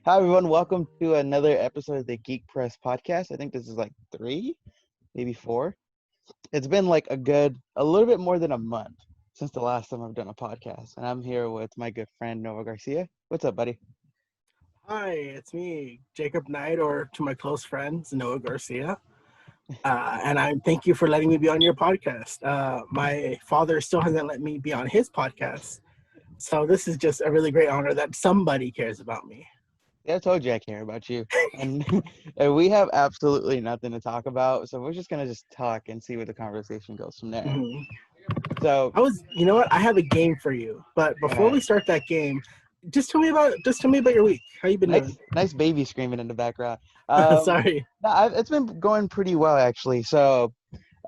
Hi everyone, welcome to another episode of the Geek Press podcast. I think this is like three, maybe four. It's been like a little bit more than a month since the last time I've done a podcast, and I'm here with my good friend Noah Garcia. What's up, buddy? Hi, it's me, Jacob Knight, or to my close friends, Noah Garcia. And I thank you for letting me be on your podcast. My father still hasn't let me be on his podcast. So this is just a really great honor that somebody cares about me. Yeah, I told you I care about you, and, and we have absolutely nothing to talk about, so we're just gonna just talk and see where the conversation goes from there. Mhm. So, You know what? I have a game for you. But all before right, we start that game, just tell me about your week. How you been doing? nice baby screaming in the background. Um, Sorry. no, it's been going pretty well actually. So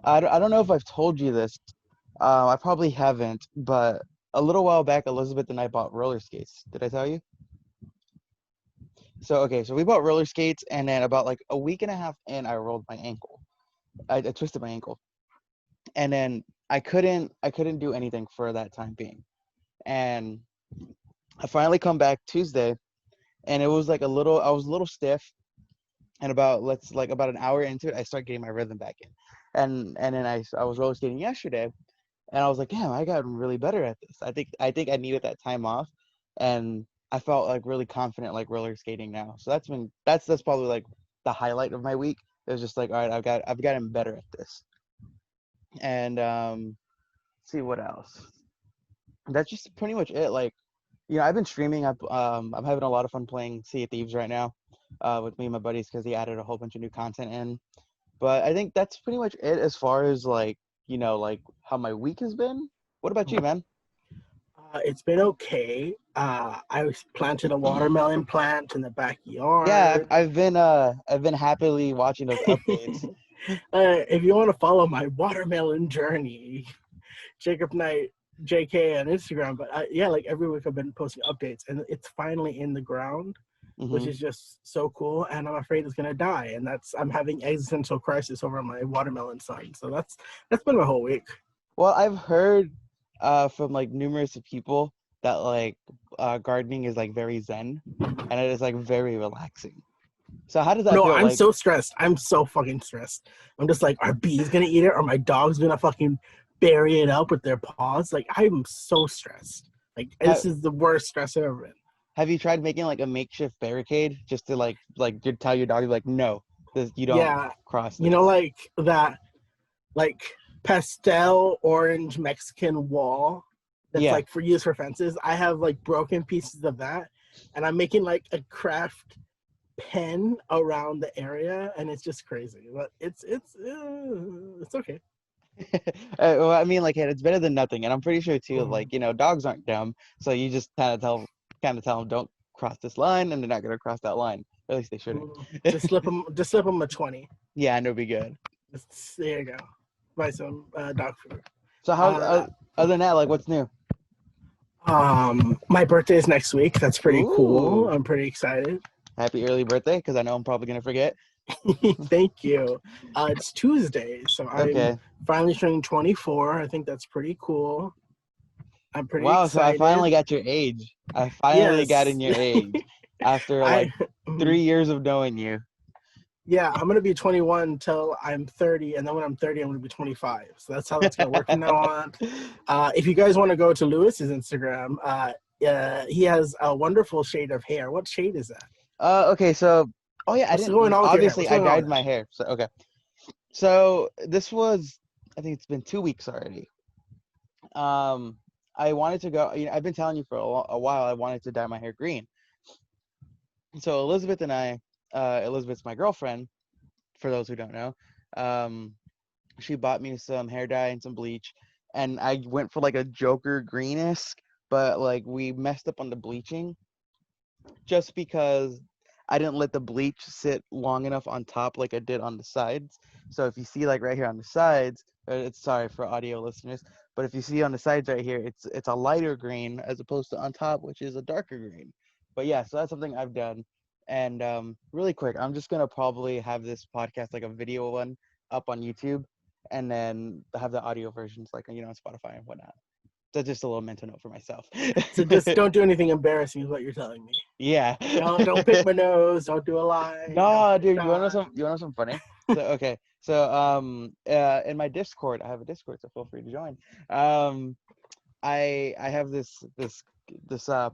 I don't know if I've told you this. I probably haven't, but a little while back, Elizabeth and I bought roller skates. Did I tell you? So, okay, so we bought roller skates, and then about like a week and a half in, I rolled my ankle. I twisted my ankle, and then I couldn't do anything for that time being. And I finally come back Tuesday, and it was like I was a little stiff, and about an hour into it, I start getting my rhythm back in. And then I was roller skating yesterday, and I was like, damn, I got really better at this. I think I needed that time off, and I felt like really confident like roller skating now. So that's probably like the highlight of my week. It was just like, all right, I've gotten better at this. And see what else. That's just pretty much it. Like, I've been streaming. I'm having a lot of fun playing Sea of Thieves right now, with me and my buddies because he added a whole bunch of new content in. But I think that's pretty much it as far as like, like how my week has been. What about you, man? It's been okay. I planted a watermelon plant in the Yeah, backyard. I've been happily watching those updates. If you want to follow my watermelon journey, Jacob Knight JK on Instagram. But yeah, like every week I've been posting updates, and it's finally in the ground, which Hmm. is just so cool. And I'm afraid it's gonna die, and I'm having existential crisis over my watermelon son. So that's been my whole week. Well, I've heard from like numerous people that like gardening is like very zen and it is like very relaxing. So how does that No, feel I'm like? so stressed. I'm so fucking stressed. I'm just like, are bees gonna eat it? Are my dogs gonna fucking bury it up with their paws? Like, I'm so stressed. Like, have, this is the worst stress I've ever been. have you tried making like a makeshift barricade just to like you tell your dog like no, this you don't Yeah, cross you know, this. like that, like pastel orange Mexican wall that's Yeah. like for use for fences. I have like broken pieces of that, and I'm making like a craft pen around the area, and it's just crazy. But it's okay. Well, I mean, like, hey, it's better than nothing, and I'm pretty sure too. Mhm. Like, dogs aren't dumb, so you just kind of tell them, don't cross this line, and they're not gonna cross that line. At least they shouldn't. Just slip them a 20. Yeah, and it'll be good. There you go. Buy some dog food. So how, Uh, other than that, like, what's new? my birthday is next week. That's pretty cool. Ooh, I'm pretty excited. happy early birthday, because I know I'm probably gonna forget. Thank you. It's Tuesday, so I'm Okay. finally turning 24. I think that's pretty cool. I'm pretty Wow, so I excited. finally got your age. I finally got in Yes, your age after I. like 3 years of knowing you. Yeah, I'm gonna be 21 until I'm 30, and then when I'm 30, I'm gonna be 25. So that's how that's gonna work from now on. If you guys want to go to Lewis's Instagram, he has a wonderful shade of hair. What shade is that? Okay, so oh yeah, I What's going didn't on with your hair? obviously What's I going on dyed with my hair. So okay. So this was, I think it's been 2 weeks already. Um, I wanted to go. I've been telling you for a while. I wanted to dye my hair green. So Elizabeth and I, Elizabeth's my girlfriend. For those who don't know, um, she bought me some hair dye and some bleach, and I went for like a Joker greenish, but like we messed up on the bleaching just because I didn't let the bleach sit long enough on top like I did on the sides. So if you see like right here on the sides, it's sorry for audio listeners, but if you see on the sides right here, it's a lighter green as opposed to on top, which is a darker green. But yeah, so that's something I've done. And really quick, I'm just gonna probably have this podcast like a video one up on YouTube, and then have the audio versions like on Spotify and whatnot. So just a little mental note for myself. So just don't do anything embarrassing is what you're telling me. Yeah. Don't pick my nose. Don't do a lie. Don't No, get dude, shot. you wanna know something funny? So okay. So in my Discord, I have a Discord, so feel free to join. Um I have this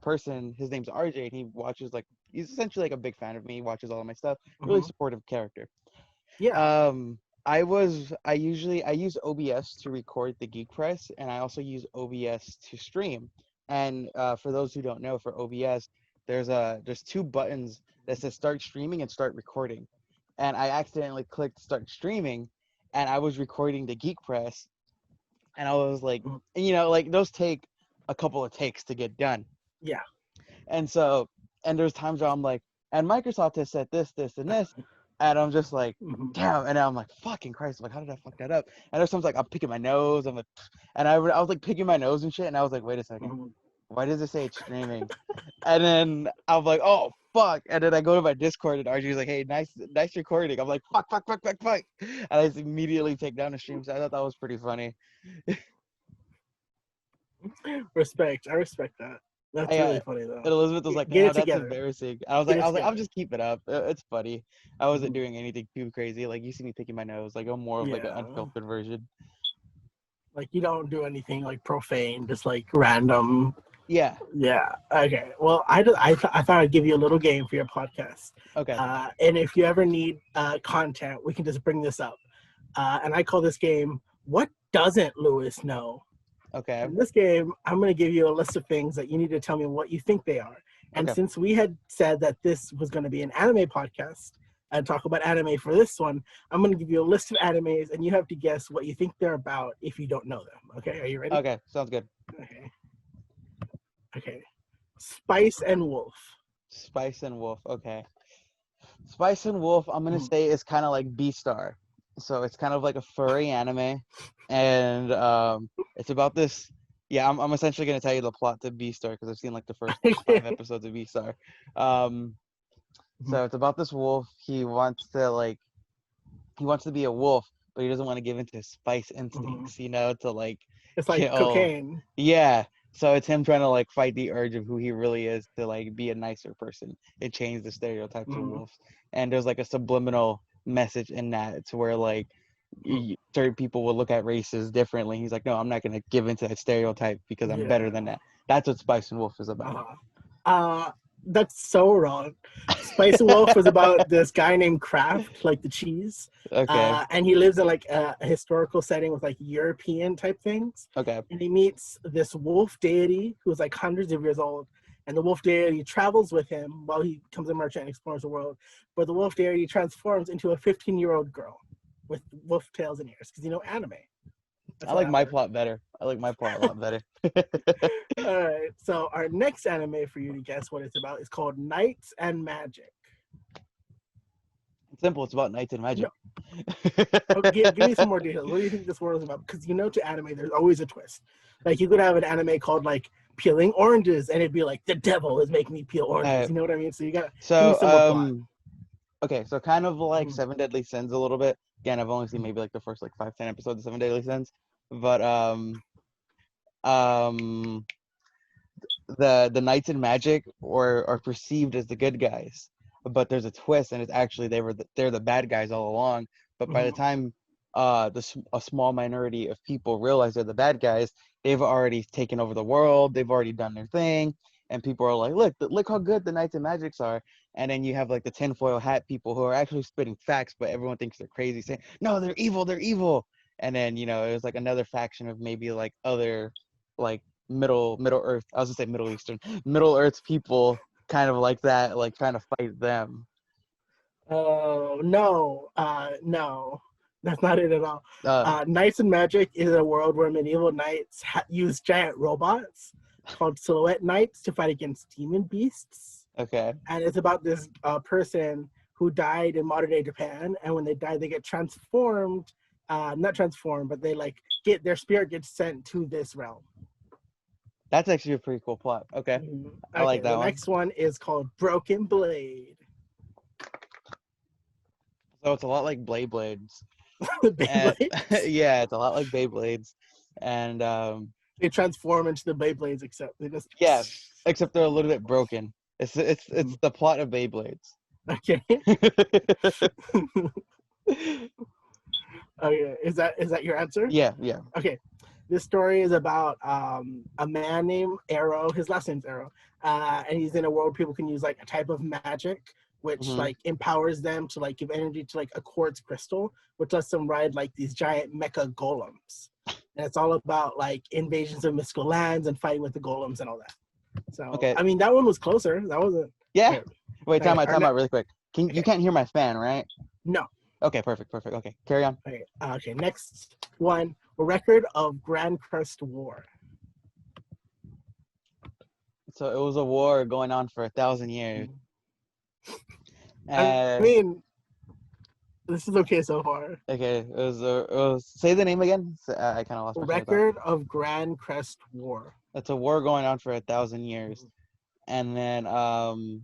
person, his name's RJ, and he watches like he's essentially like a big fan of me, he watches all of my stuff, really Hmm. supportive character. Yeah. I use OBS to record the Geek Press, and I also use OBS to stream. And for those who don't know, for OBS, there's two buttons that says start streaming and start recording. And I accidentally clicked start streaming, and I was recording the Geek Press, and I was like, Mhm. like those take a couple of takes to get done. Yeah. And so, and there's times where I'm like, and Microsoft has said this, this, and this, and I'm just like, Hmm. damn. And I'm like, fucking Christ, like, how did I fuck that up? And there's times like I'm picking my nose, I'm like, and I was like picking my nose and shit, and I was like, wait a second, Hmm. why does it say it's streaming? And then I'm like, oh fuck. And then I go to my Discord, and RG's like, hey, nice recording. I'm like, fuck, fuck, fuck, fuck, fuck. And I just immediately take down the stream. So I thought that was pretty funny. Respect. I respect that. That's I really funny though. and Elizabeth was like, Get "Damn, it that's together. embarrassing." Get it I was like, "I'll together. just keep it up. It's funny." I wasn't Mhm. doing anything too crazy. Like you see me picking my nose. Like I'm more of like an Yeah. unfiltered version. Like you don't do anything like profane, just like random. Yeah. Yeah. Okay. Well, I thought I'd give you a little game for your podcast. Okay. And if you ever need content, we can just bring this up. And I call this game "What Doesn't Lewis Know?" Okay. In this game, I'm going to give you a list of things that you need to tell me what you think they are. And Okay. since we had said that this was going to be an anime podcast and talk about anime for this one, I'm going to give you a list of animes and you have to guess what you think they're about if you don't know them. Okay, are you ready? Okay. Sounds good. Okay. Okay. Spice and Wolf. Spice and Wolf. Okay. Spice and Wolf. I'm gonna Mhm. say is kind of like Beastar. So it's kind of like a furry anime, and it's about this. Yeah, I'm essentially gonna tell you the plot to Beastar because I've seen like the first like 5 episodes of Beastar. Um, So it's about this wolf. He wants to be a wolf, but he doesn't want to give in to his spice Mhm. instincts, to like It's like kill. cocaine. Yeah. So it's him trying to like fight the urge of who he really is to like be a nicer person and change the stereotypes of Mhm. wolves. And there's like a subliminal message in that to where like Mhm. certain people will look at races differently. He's like, no, I'm not gonna give into that stereotype because I'm better Yeah. than that. That's what Spice and Wolf is about. Uh-huh. Uh, that's so wrong. Spice and Wolf was about this guy named Kraft, like the cheese, Okay. and he lives in like a historical setting with like European type things. Okay. And he meets this wolf deity who's like hundreds of years old, and the wolf deity travels with him while he becomes a merchant and explores the world. But the wolf deity transforms into a 15-year-old girl with wolf tails and ears because anime. I That's how like that my works. plot better. I like my plot a lot better. All right. So our next anime for you to guess what it's about is called Knights and Magic. Simple. It's about knights and No, magic. oh, give me some more details. What do you think this world is about? Because to anime, there's always a twist. Like you could have an anime called like peeling oranges, and it'd be like the devil is making me peel oranges. You know what I mean? So you got give me so some more plot. okay, so kind of like Mhm. Seven Deadly Sins a little bit. Again, I've only seen maybe like the first like 5, 10 episodes of Seven Deadly Sins, but um the knights in magic or are perceived as the good guys, but there's a twist, and it's actually they're the bad guys all along. But by the Mhm. time a small minority of people realize they're the bad guys, they've already taken over the world, they've already done their thing, and people are like, look how good the knights in magics are. And then you have like the tinfoil hat people who are actually spitting facts, but everyone thinks they're crazy, saying no, they're evil. And then it was like another faction of maybe like other like Middle Earth. I was gonna say Middle Eastern, Middle Earth people, kind of like that, like trying to fight them. Oh no, no, that's not it at all. Uh, Knights and Magic is a world where medieval knights use giant robots called silhouette knights to fight against demon beasts. okay, And it's about this person who died in modern day Japan, and when they die, they get transformed. Not transformed, but they like get their spirit gets sent to this realm. that's actually a pretty cool plot. Okay, Mhm. I like Okay, the that one. next one is called Broken Blade. So it's a lot like Blades, and Beyblades. yeah, it's a lot like Beyblades, and They transform into the Beyblades, except they just. Yeah, except they're a little bit broken. It's the plot of Beyblades. Okay. Okay. Is that your answer? Yeah, yeah. Okay. This story is about a man named Arrow. His last name's Arrow, and he's in a world people can use like a type of magic, which Hmm. like empowers them to like give energy to like a quartz crystal, which lets them ride like these giant mecha golems. And it's all about like invasions of mystical lands and fighting with the golems and all that. So Okay. I mean that one was closer. That wasn't. Yeah. Okay. Wait, Okay. time out really quick. You Okay. can't hear my fan, right? No. Okay, perfect. Okay, carry on. Okay. Okay. Next one. A record of Grand Crest War. So it was a war going on for 1,000 years. I And mean, this is okay so far. okay, it was say the name again. I kind of lost my train of thought. Record of Grand Crest War. It's a war going on for 1,000 years. And then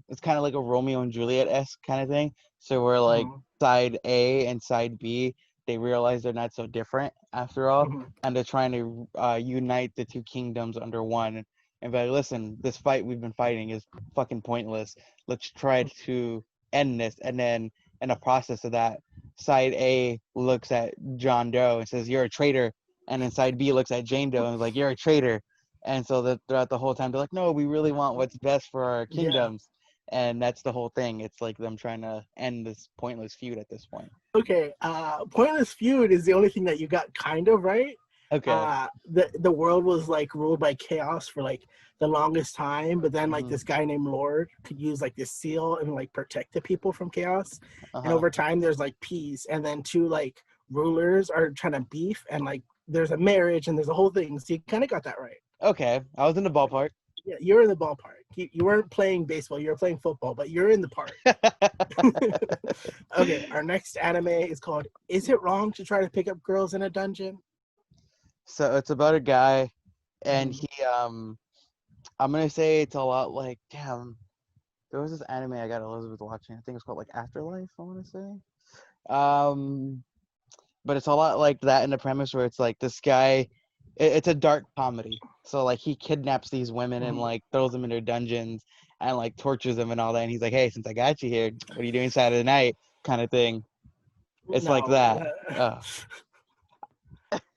it's kind of like a Romeo and Juliet-esque kind of thing. So we're like Mhm. side A and side B, they realize they're not so different after all, Mhm. and they're trying to unite the two kingdoms under one. And be like, listen, this fight we've been fighting is fucking pointless. Let's try to end this. And then in the process of that, side A looks at John Doe and says, "You're a traitor." And then side B looks at Jane Doe and is like, "You're a traitor." And so that throughout the whole time, they're like, "No, we really want what's best for our Yeah. kingdoms." And that's the whole thing. It's like them trying to end this pointless feud at this point. Okay. Pointless feud is the only thing that you got kind of right. Okay. The world was like ruled by chaos for like the longest time, but then like Hmm. this guy named Lord could use like this seal and like protect the people from chaos. And Uh-huh. over time, there's like peace, and then two like rulers are trying to beef, and like there's a marriage and there's a whole thing. So you kind of got that right. Okay. I was in the ballpark. Yeah, you're in the ballpark. You weren't playing baseball, you were playing football, but you're in the park. Okay, our next anime is called Is It Wrong to Try to Pick Up Girls in a Dungeon? So it's about a guy, and Mhm. he I'm gonna say it's a lot like, damn, there was this anime I got Elizabeth watching. I think it's called like Afterlife, I want to say. But it's a lot like that in the premise where it's like this guy, it's a dark comedy. So like he kidnaps these women and Mhm. like throws them in their dungeons and like tortures them and all that. And he's like, "Hey, since I got you here, what are you doing Saturday night?" kind of thing. It's like No. that. Oh,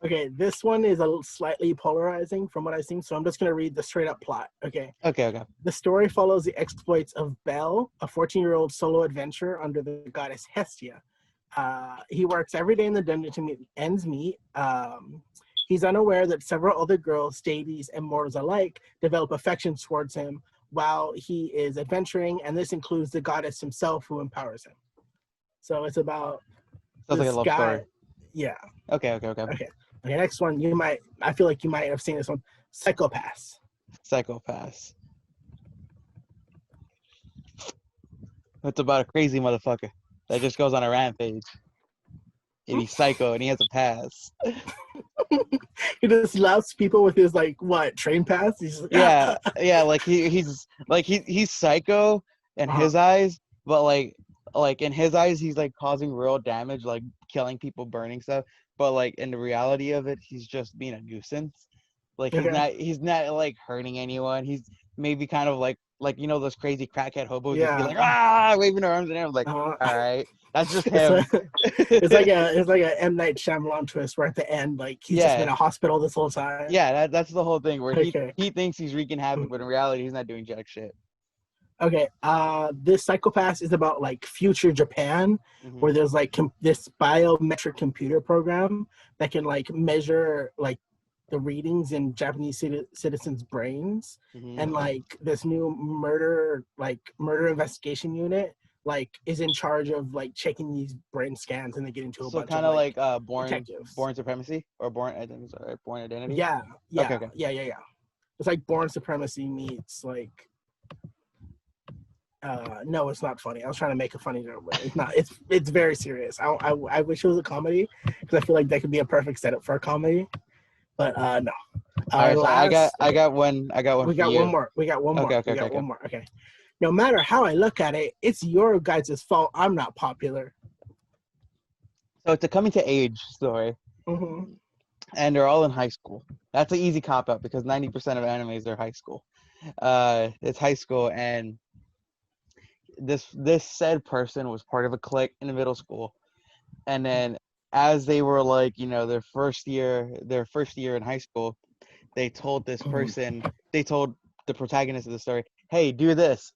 Okay, this one is a slightly polarizing from what I've seen, so I'm just going to read the straight up plot. Okay. okay. The story follows the exploits of Bel, a 14-year-old solo adventurer under the goddess Hestia. He works every day in the dungeon to meet ends meet. He's unaware that several other girls, deities, and mortals alike develop affections towards him while he is adventuring, and this includes the goddess himself who empowers him. So it's about Sounds like a this love guy. story. Yeah. Okay. Okay. Okay. Next one. I feel like you might have seen this one. Psychopaths. Psychopaths. It's about a crazy motherfucker that just goes on a rampage. And he's psycho and he has a pass. He just laughs people with his like what train pass. He's like, Yeah, yeah, like he's psycho in uh-huh. his eyes, but like in his eyes he's like causing real damage, like killing people, burning stuff. But like in the reality of it, he's just being a nuisance. Like Okay. he's not like hurting anyone. He's maybe kind of like you know those crazy crackhead hobos just be Yeah. like waving their arms and everything. Like, Uh, all right, that's just it's him. like it's like a M Night Shyamalan twist where at the end like he's just been Yeah, in a hospital this whole time. yeah, that's the whole thing where Okay. he thinks he's wreaking havoc, but in reality he's not doing jack shit. Okay. This Psychopaths is about like future Japan, Hmm. where there's like this biometric computer program that can like measure like the readings in Japanese citizens' brains, Hmm. and like this new murder investigation unit like is in charge of like checking these brain scans, and they get into a So bunch of kind of like like detectives. born supremacy or born identity, sorry, born identity. Yeah, Okay, yeah, okay. yeah. It's like Born Supremacy meets like no, it's not funny. I was trying to make a funny joke, but it's not. It's very serious. I wish it was a comedy because I feel like that could be a perfect setup for a comedy. But no. All Our right, so last. Okay, I got one we for got one you. more. We got one Okay, more. okay, We okay, got okay. one more. Okay. No matter how I look at it, it's your guys' fault. I'm not popular. So it's a coming to age story. Mm-hmm. and they're all in high school. That's an easy cop out because 90% of animes are high school. It's high school, and this said person was part of a clique in middle school, and then as they were like, their first year in high school, they told this Mhm, person, they told the protagonist of the story, hey, do this,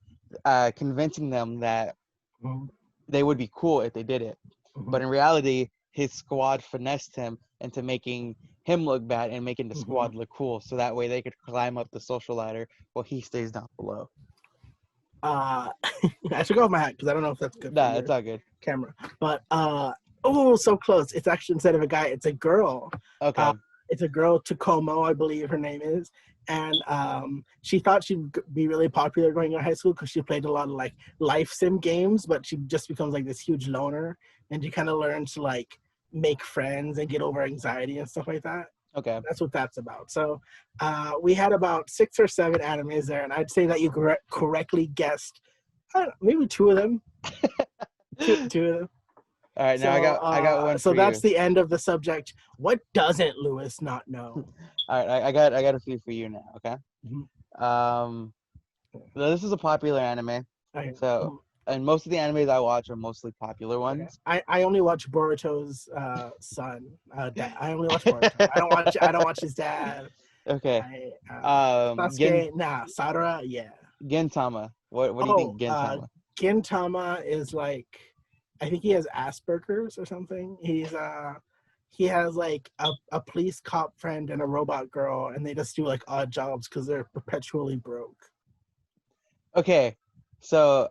convincing them that mhm, they would be cool if they did it. mhm, But in reality, his squad finessed him into making him look bad and making the mhm. squad look cool, so that way they could climb up the social ladder while he stays down below. Uh, I took off my hat because I don't know if that's good for Nah, it's your all good. camera. But oh, so close. It's actually instead of a guy, it's a girl. Uh, Okay. it's a girl, Takomo, I believe her name is. And she thought she'd be really popular going to high school because she played a lot of like life sim games, but she just becomes like this huge loner, and she kind of learns to like make friends and get over anxiety and stuff like that. Okay. That's what that's about. So we had about 6 or 7 animes there, and I'd say that you correctly guessed maybe 2 of them. Two of them. All right, now I got one So for that's you. the end of the subject. What doesn't Lewis not know? All right, I got a few for you now. Okay. Mhm. Um, so this is a popular anime. Okay. So, Mhm. and most of the animes I watch are mostly popular Okay. ones. I only watch Boruto's son. Dad. I only watch Boruto. I don't watch his dad. Okay. I Gen Sasuke. Nah. Sadara. Yeah. Gintama. What do you Oh, think Gintama? Gintama is like, I think he has Asperger's or something. He has like a police cop friend and a robot girl, and they just do like odd jobs because they're perpetually broke. Okay, so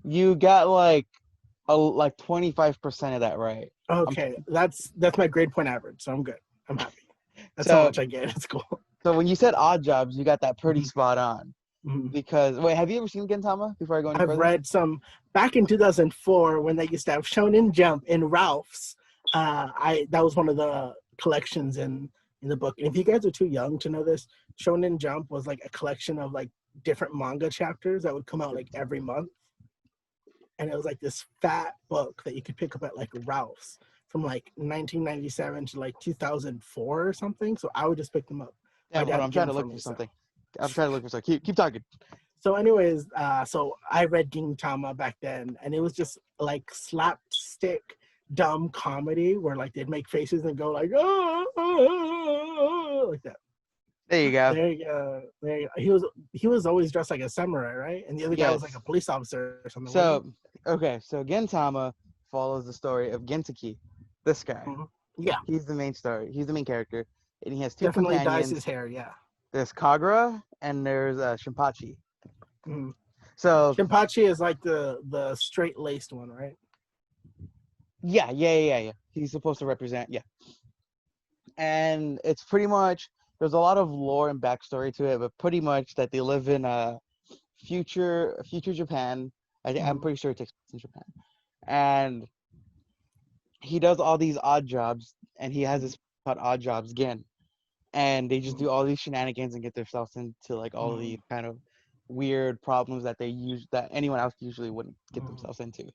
you got like 25% of that right. I'm Okay, that's my grade point average, so I'm good. I'm happy. That's how so much I get. It's cool. so when you said odd jobs, you got that pretty Mhm, spot on. mhm. Because wait, have you ever seen Gintama before I go any I've further? read some back in 2004 when they used to have Shonen Jump in Ralph's. I that was one of the collections in the book. And if you guys are too young to know this, Shonen Jump was like a collection of like different manga chapters that would come out like every month, and it was like this fat book that you could pick up at like Ralph's from like 1997 to like 2004 or something. So I would just pick them up. My Damn, hold dad on, would I'm get trying them to for look for me. So something. I'm trying to look for something. Keep talking. so, anyways, so I read Gintama back then, and it was just like slapstick, dumb comedy where like they'd make faces and go like, oh, like that. There you go. There you go. There you go. He was always dressed like a samurai, right? And the other guy was like a Yes. police officer or something, wasn't So okay, so Gintama follows the story of Gentaki, this he? guy. Mhm. Yeah, He's the main story. He's the main character, and he has two definitely dyes his companions. hair. Yeah. There's Kagura and there's Shinpachi. Mhm. So Shinpachi is like the straight laced one, right? yeah. He's supposed to represent, yeah. And it's pretty much, there's a lot of lore and backstory to it, but pretty much that they live in future Japan. I'm Mhm. pretty sure it takes place in Japan, and he does all these odd jobs, and he has Mhm. this called Odd Jobs Gin, and they just Mhm. do all these shenanigans and get themselves into like all of these Mhm. kind of weird problems that anyone else usually wouldn't get Mhm. themselves into.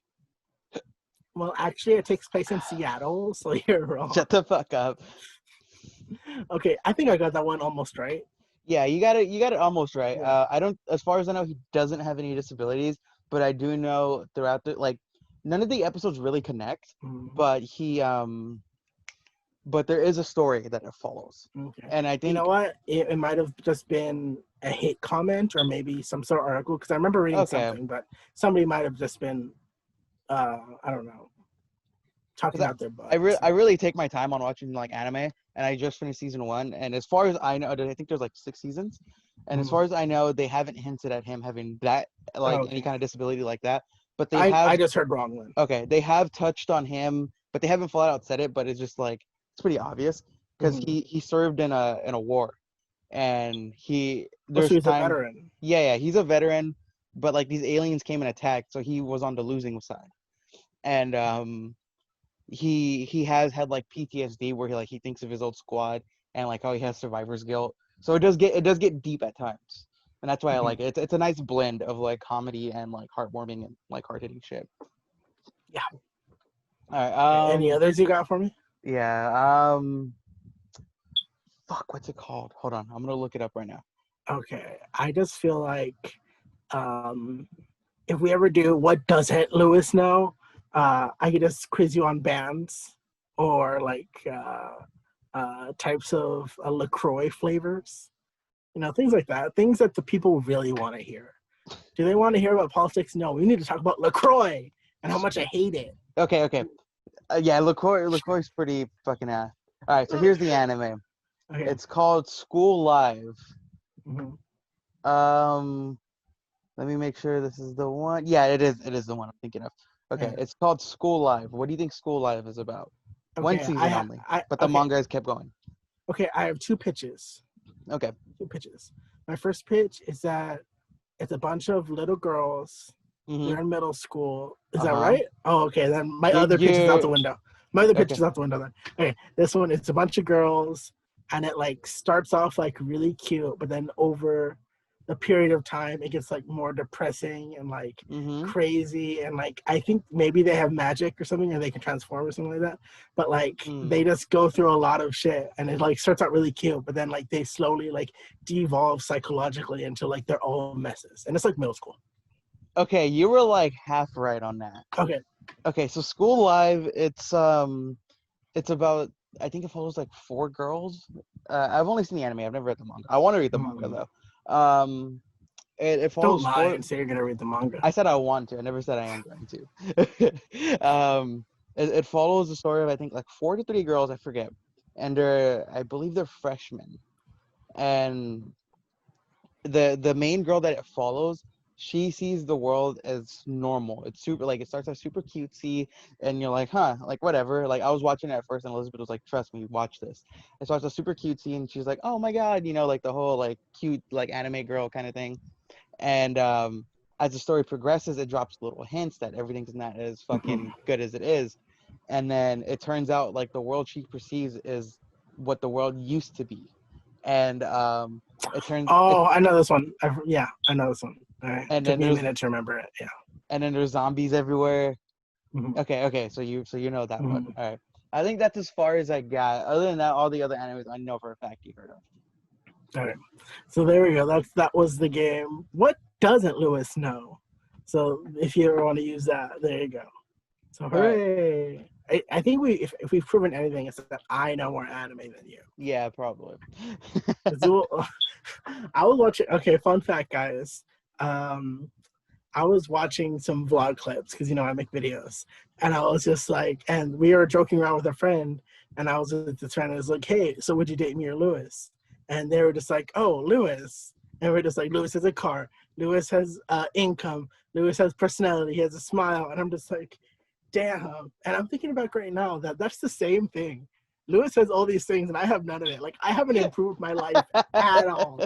Well, actually, it takes place in Seattle, so you're wrong. Shut the fuck up. Okay, I think I got that one almost right. Yeah, you got it almost right. Yeah. I don't, as far as I know, he doesn't have any disabilities, but I do know throughout the like, none of the episodes really connect, Mhm. but but there is a story that it follows, Okay. and I You know think what? It might have just been a hate comment or maybe some sort of article because I remember reading okay, something, but somebody might have just been, I don't know, talking because out their I, I, butt. re- I So. really take my time on watching like anime, and I just finished season one, and as far as I know, I think there's like 6 seasons, and as Mhm. far as I know, they haven't hinted at him having that, like any Okay. kind of disability like that, but they I have. just heard wrong then. Okay, they have touched on him, but they haven't flat out said it. But it's just like it's pretty obvious because Mhm. he served in a war, and Oh, so there's he's a time. veteran. Yeah, he's a veteran, but like these aliens came and attacked, so he was on the losing side, and he has had like PTSD where he thinks of his old squad and like how he has survivor's guilt. So it does get deep at times, and that's why I Mhm. like it. It's a nice blend of like comedy and like heartwarming and like hard hitting shit. Yeah. All right. Okay. Any others you got for me? Yeah. fuck, what's it called? Hold on, I'm gonna look it up right now. Okay, I just feel like um, if we ever do what doesn't Lewis know, I could just quiz you on bands or like types of LaCroix flavors, things like that, things that the people really want to hear. Do they want to hear about politics? No, we need to talk about LaCroix and how much I hate it. Okay. Yeah, LaCroix's pretty fucking ass. All right, so here's the anime. Okay. It's called School Live. Mhm. Let me make sure this is the one. Yeah, it is. It is the one I'm thinking of. Okay, Yeah. it's called School Live. What do you think School Live is about? One Okay, season only, but the okay, manga has kept going. okay. I have two pitches. Okay. Two pitches. My first pitch is that it's a bunch of little girls. Mhm. They're in middle school. Is that Uh-huh. right? Oh, okay. Then my You other pitch is out you the window. My other pitch okay. is out the window then. Okay, this one, it's a bunch of girls, and it like starts off like really cute, but then over the period of time, it gets like more depressing and like Mhm. crazy, and like I think maybe they have magic or something, or they can transform or something like that. But like Mm. they just go through a lot of shit, and it like starts out really cute, but then like they slowly like devolve psychologically into like their own messes, and it's like middle school. Okay, you were like half right on that. Okay. Okay, so School Live, it's about, I think it follows like four girls. I've only seen the anime. I've never read the manga. I want to read the manga Mm. though. It Don't follows lie four. and say you're gonna read the manga. I said I want to. I never said I am going to. It follows the story of I think like 4 to 3 girls. I forget, and I believe they're freshmen. And the main girl that it follows, she sees the world as normal. It's super, like, it starts out super cutesy, and you're like, huh, like whatever. Like I was watching it at first, and Elizabeth was like, trust me, watch this. It starts out super cutesy, and she's like, oh my god, like the whole like cute like anime girl kind of thing. And as the story progresses, it drops little hints that everything's not as Mhm. fucking good as it is. And then it turns out like the world she perceives is what the world used to be. And it turns it Oh, I know this one. Yeah, I know this one. All right, and took then me a there's minute to remember it. Yeah. zombies everywhere. Mhm. Okay, so you know that one. Mhm. All right. I think that's as far as I got. Other than that, all the other animes I know for a fact you heard of. All right. So there we go. That was the game. What doesn't Lewis know? So if you ever want to use that, there you go. So All right. hooray! I think if we've proven anything, it's that I know more anime than you. Yeah, probably. 'Cause I was watching. Okay, fun fact, guys. Um, I was watching some vlog clips because I make videos, and I was just like, and we were joking around with a friend, and I was with this friend, and I was like, "Hey, so would you date me or Lewis?" And they were just like, "Oh, Lewis," and we're just like, "Lewis has a car, Lewis has income, Lewis has personality, he has a smile," and I'm just like, "Damn!" And I'm thinking back right now that that's the same thing. Lewis has all these things, and I have none of it. Like I haven't improved my life at all.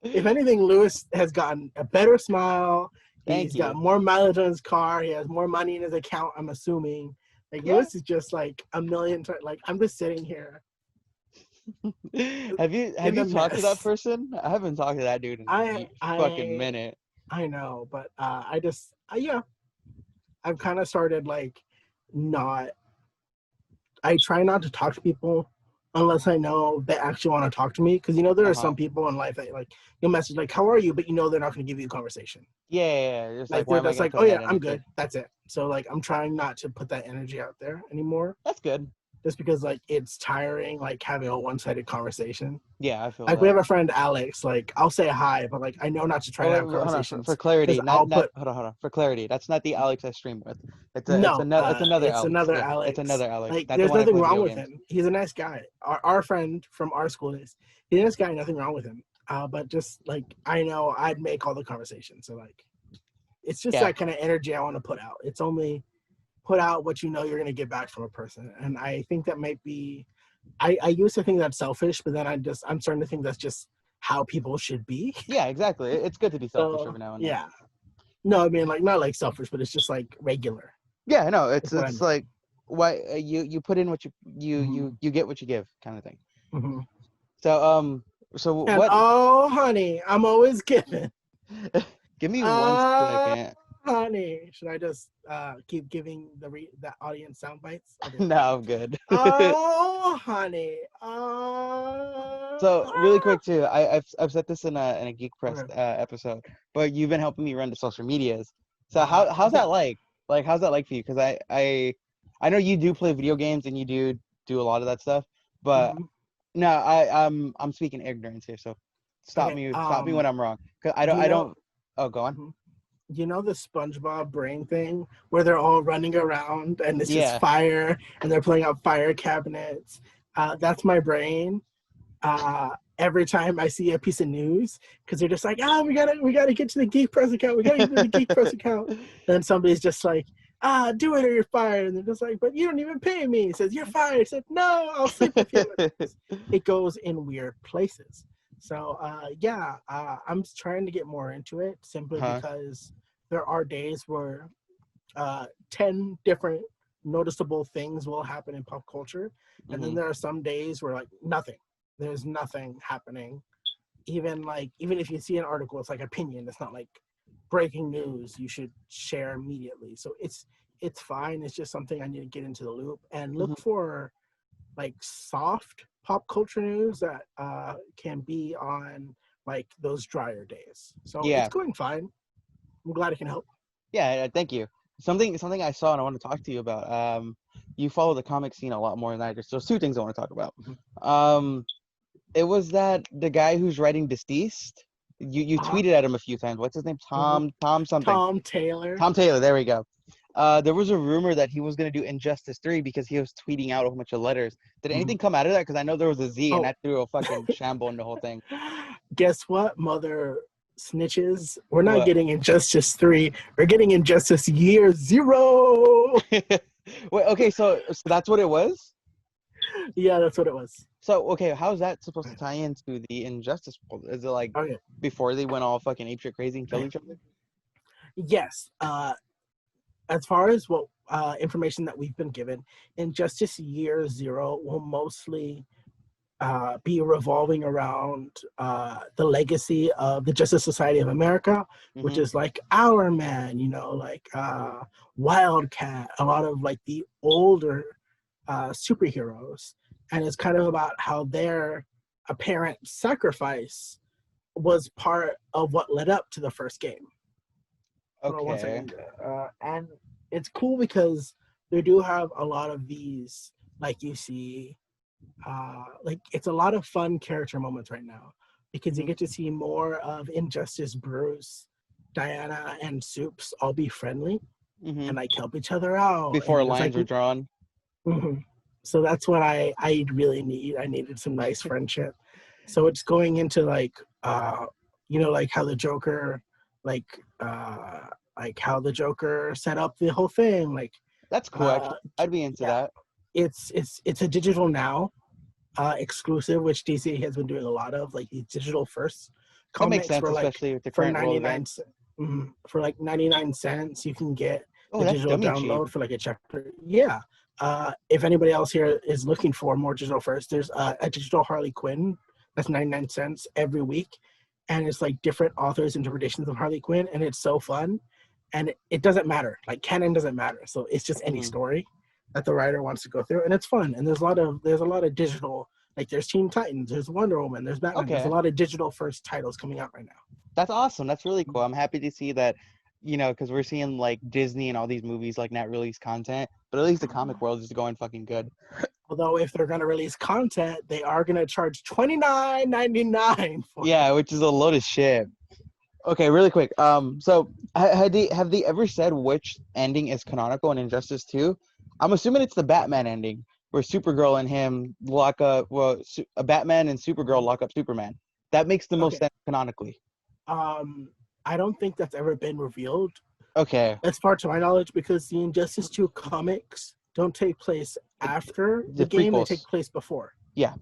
If anything, Lewis has gotten a better smile. Thank He's got you. more mileage on his car. He has more money in his account, I'm assuming. Like Yeah. Lewis is just like a million times. Like I'm just sitting here Have in you a talked to that mess. person? I haven't talked to that dude in I a fucking I minute. I know, but yeah, I've kind of started like not. I try not to talk to people unless I know they actually want to talk to me. Because there are Uh-huh. some people in life that like you'll message like, "How are you?" But they're not going to give you a conversation. Yeah. Just Like like, why they're am I just gonna like, put "Oh in yeah, that I'm energy? good. That's it." So like I'm trying not to put that energy out there anymore, That's good. just because like it's tiring, like having a one-sided conversation. Yeah, I feel Like we have that. a friend Alex. Like I'll say hi, but like I know not to try Oh to wait, have hold on. For conversations because clarity, I'll not put hold on. For clarity, that's not the Alex I stream with. no. It's another It's Alex. another Yeah, it's Alex. another Alex. Like Not the there's one I nothing play wrong video with games. him. He's a nice guy. Our friend from our school is he's a nice guy. Nothing wrong with him. But just like I know I'd make all the conversation. So like it's just Yeah, that kind of energy I want to put out. It's only put out what you're going to get back from a person. And I think that might be, I used to think that's selfish, but then I'm starting to think that's just how people should be. yeah, exactly. It's good to be selfish So every now and then. yeah, no, I mean like not like selfish, but it's just like regular. Yeah, no, That's what I it's mean. like why you put in what Mm-hmm. you get what you give kind of thing. Mm-hmm. So so And what? oh, honey, I'm always giving. Give me one Oh, second. honey. Should I just keep giving the audience sound bites? No, I'm good. Oh, honey. So really quick too, I've said this in a Geek Press Okay. episode, but you've been helping me run the social medias. So how's Yeah. that like? Like how's that like for you? Because I know you do play video games and you do a lot of that stuff, but Mhm. no, I'm speaking ignorance here. So Okay. stop me when I'm wrong. Cause You I know. don't. Oh, go on. Mhm. You know the SpongeBob brain thing where they're all running around and it's just Yeah. fire and they're pulling out fire cabinets. That's my brain. Every time I see a piece of news, because they're just like, we gotta get to the Geek Press account. We gotta get to the Geek Press account. Then somebody's just like, do it or you're fired. And they're just like, but you don't even pay me. He says, you're fired. He said, no, I'll sleep with you. It goes in weird places. So yeah, I'm trying to get more into it simply Huh? because there are days where 10 different noticeable things will happen in pop culture. And then Hmm. there are some days where like nothing, there's nothing happening. Even if you see an article, it's like opinion. It's not like breaking news you should share immediately. So it's fine. It's just something I need to get into the loop and Hmm. look for like soft pop culture news that can be on like those drier days. So it's Yeah. going fine. I'm glad I can help. Yeah. Thank you. Something I saw and I want to talk to you about. You follow the comic scene a lot more than I do. So there's two things I want to talk about. Mhm. Um, it was that the guy who's writing Deceased. You Uh-huh. tweeted at him a few times. What's his name? Mhm. Tom something. Tom Taylor. Tom Taylor. There we go. There was a rumor that he was gonna do Injustice 3 because he was tweeting out a whole bunch of letters. Did anything Mhm. come out of that? Because I know there was a Z and Oh, that threw a fucking shamble in the whole thing. guess what, mother snitches? We're not What? getting Injustice 3. We're getting Injustice Year Zero. Wait, okay, so that's what it was? Yeah, that's what it was. So okay, how's that supposed to tie into the Injustice world? Is it like Okay. before they went all fucking apeshit crazy and killed Okay. each other? Yes. As far as what information that we've been given, Injustice Year Zero will mostly be revolving around the legacy of the Justice Society of America, which Mm-hmm. is like Our Man, like Wildcat, a lot of like the older superheroes. And it's kind of about how their apparent sacrifice was part of what led up to the first game. Hold on one Okay. second. And it's cool because they do have a lot of these, like you see, like it's a lot of fun character moments right now because you Mm-hmm. get to see more of Injustice Bruce, Diana, and Soups all be friendly Mm-hmm. and like help each other out. Before And it's like, lines were drawn. mhm. So that's what I really need. I needed some nice friendship. So it's going into like how the Joker, like uh, like how the Joker set up the whole thing. Like, That's cool, uh, actually. I'd be into yeah, that. it's a digital now exclusive, which DC has been doing a lot of, like these digital first That makes comics sense, for like especially with the for current world 99 events. for like 99 cents you can get Oh, the that's digital dummy cheap. download for like a chapter. Yeah. If anybody else here is looking for more digital first, there's a digital Harley Quinn that's 99 cents every week, and it's like different authors' interpretations of Harley Quinn, and it's so fun. And it doesn't matter, like canon doesn't matter, so it's just any Mm-hmm. story that the writer wants to go through, and it's fun. And there's a lot of digital, like there's Teen Titans, there's Wonder Woman, there's Batman, there's a Okay. lot of digital first titles coming out right now. That's awesome. That's really cool. I'm happy to see that, because we're seeing like Disney and all these movies like not release content, but at least the comic world is going fucking good. Although if they're going to release content, they are going to charge $29.99 for it. Yeah, which is a load of shit. Okay, really quick. So have they ever said which ending is canonical in Injustice 2? I'm assuming it's the Batman ending where Supergirl and him lock up. Well, Batman and Supergirl lock up Superman. That makes the most Okay. sense canonically. Um, I don't think that's ever been revealed, Okay, as far to my knowledge, because the Injustice 2 comics don't take place after the the game; they take prequels. place before. Yeah.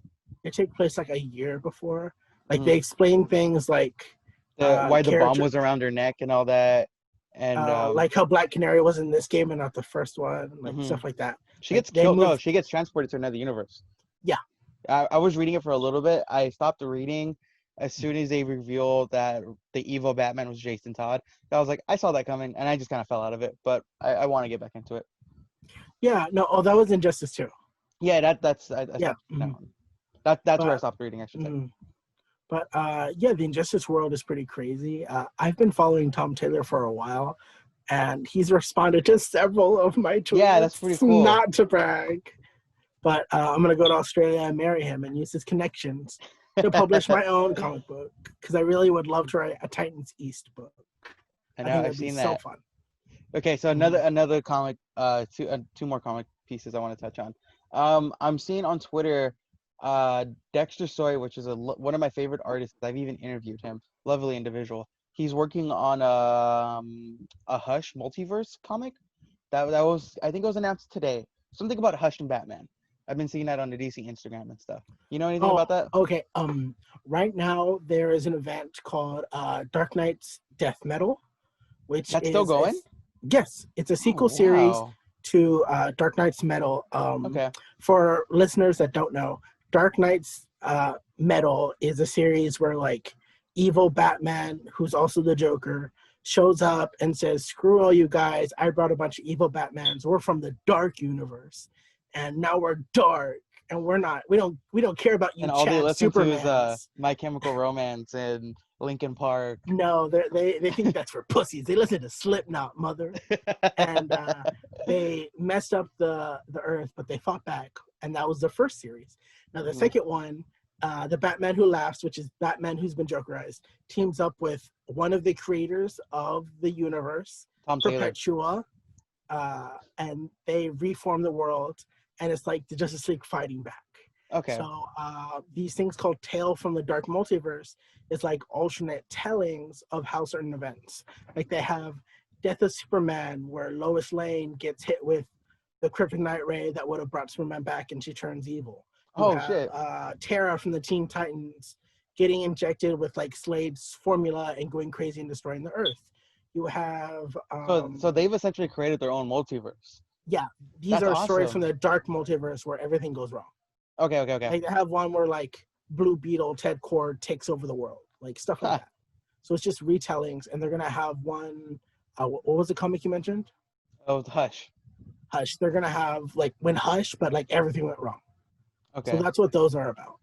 They take place like a year before. Like Mhm. they explain things like The why the bomb character, was around her neck and all that, and like how Black Canary was in this game and not the first one, like mhm. stuff like that. She Like gets they killed. No, move, she gets transported to another universe. yeah. I was reading it for a little bit. I stopped reading, as soon as they revealed that the evil Batman was Jason Todd, I was like, I saw that coming, and I just kind of fell out of it. But I want to get back into it. Yeah, no, oh, that was Injustice 2. Yeah, I Yeah. stopped reading that one. That's where I But stopped reading, I should say. yeah, the Injustice world is pretty crazy. I've been following Tom Taylor for a while, and he's responded to several of my Yeah, that's tweets. pretty cool. Not to brag, but I'm gonna go to Australia and marry him and use his connections to publish my own comic book because I really would love to write a Titans East book. I I know, think I've that'd be seen so that. fun. Okay, so Mhm. another comic, two more comic pieces I want to touch on. I'm seeing on Twitter, Dexter Soy, which is one of my favorite artists. I've even interviewed him. Lovely individual. He's working on a Hush multiverse comic. That was, I think it was announced today. Something about Hush and Batman. I've been seeing that on the DC Instagram and stuff. You know anything Oh, about that? okay. Right now there is an event called Dark Knight's Death Metal, which That's still is going? yes, it's a Oh sequel series wow. to Dark Knight's Metal. Okay. For listeners that don't know, Dark Knight's Metal is a series where like evil Batman, who's also the Joker, shows up and says, "Screw all you guys! I brought a bunch of evil Batmans. We're from the dark universe, and now we're dark." And we're not. We don't care about you, And all they Chad listen to is Supermans. My Chemical Romance and Linkin Park. No, they think that's for pussies. They listen to Slipknot, mother. And they messed up the Earth, but they fought back, and that was the first series. Now the Mhm. second one, the Batman Who Laughs, which is Batman who's been Jokerized, teams up with one of the creators of the universe, Tom Taylor. Perpetua, and they reform the world, and it's like the Justice League fighting back. Okay. So these things called Tale from the Dark Multiverse is like alternate tellings of how certain events. Like they have Death of Superman, where Lois Lane gets hit with the kryptonite ray that would have brought Superman back, and she turns evil. You Oh have shit. Terra from the Teen Titans getting injected with like Slade's formula and going crazy and destroying the Earth. You have So they've essentially created their own multiverse. yeah, these That's are stories from awesome. the dark multiverse where everything goes wrong. Okay, okay, okay. Like they have one where like Blue Beetle, Ted Cord takes over the world, like stuff like Huh. that. So it's just retellings, and they're gonna have one. What was the comic you mentioned? Oh, Hush. Hush. They're gonna have like when Hush, but like everything went wrong. So Okay. that's what those are about.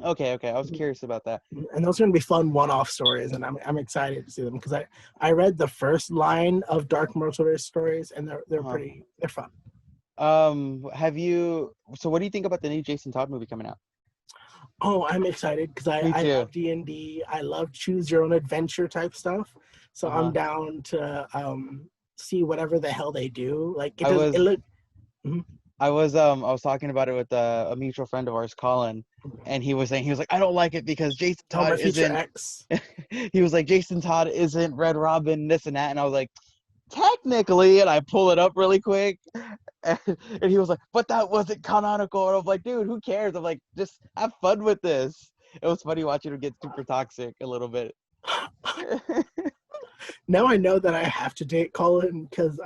Okay, okay. I was curious about that. And those are gonna be fun one-off stories, and I'm excited to see them because I read the first line of Dark Multiverse stories, and Uh-huh. they're fun. Have you so what do you think about the new Jason Todd movie coming out? Oh, I'm excited because Me I too. love D&D. I love choose your own adventure type stuff. So I'm Uh-huh. down to see whatever the hell they do. Like I it was look mhm. I was talking about it with a mutual friend of ours, Colin, and he was like, I don't like it because Jason Oh, Todd my future isn't ex. he was like, Jason Todd isn't Red Robin, this and that. And I was like, technically, and I pull it up really quick. And he was like, but that wasn't canonical. And I was like, dude, who cares? I'm like, just have fun with this. It was funny watching him get super toxic a little bit. Now I know that I have to date Colin because